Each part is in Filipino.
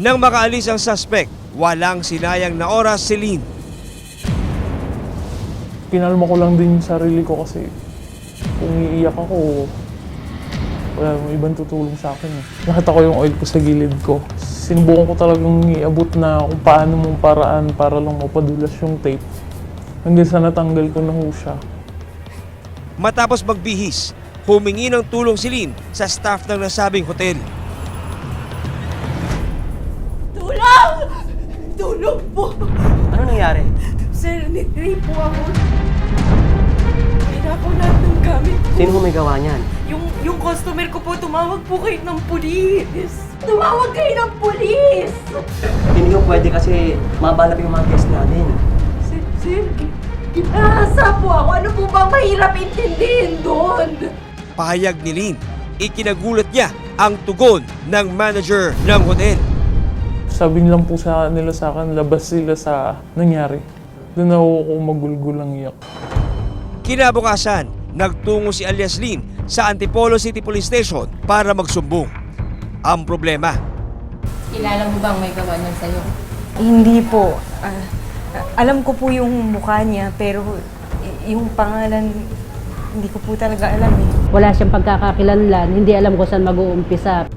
Nang makaalis ang suspect, walang sinayang na oras si Lynn. Kinalma ko lang din yung sarili ko kasi kung iiyak ako, wala namang ibang tutulong sa akin. Nakita ko yung oil ko sa gilid ko. Sinubukan ko talagang iabot na kung paano mong paraan para lang mapadulas yung tape. Hanggang sa natanggal ko na ho siya. Matapos magbihis, humingi ng tulong si Lynn sa staff ng nasabing hotel. Tulong! Tulong po! Ano nangyari? Sir, nitray po ako. Kaya ako lahat ng gamit ko. Sino may gawa niyan? Yung customer ko po, tumawag po kayo ng pulis. Tumawag kayo ng pulis! Hindi ko pwede kasi mabalap yung mga guest natin. Sir, ginahasa po ako. Ano po bang mahirap intindihin doon? Pahayag ni Lynn, ikinagulat niya ang tugon ng manager ng hotel. Sabi nilang po nila sa akin, labas sila sa nangyari. Doon ako magulgulang iyak. Kinabukasan, nagtungo si alias Lynn sa Antipolo City Police Station para magsumbong. Ang problema, Kilala mo bang may gawa niyan sa'yo? Hindi po. Alam ko po yung mukha niya, pero yung pangalan, hindi ko po talaga alam eh. Wala siyang pagkakakilanlan, hindi alam kung saan mag-uumpisa.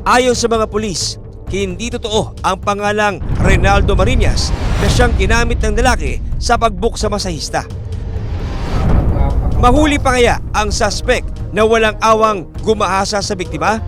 ayon sa mga pulis, hindi totoo ang pangalang Reynaldo Marinas na siyang ginamit ng lalaki sa pag-book sa masahista. Mahuli pa kaya ang suspect na walang awang gumahasa sa biktima?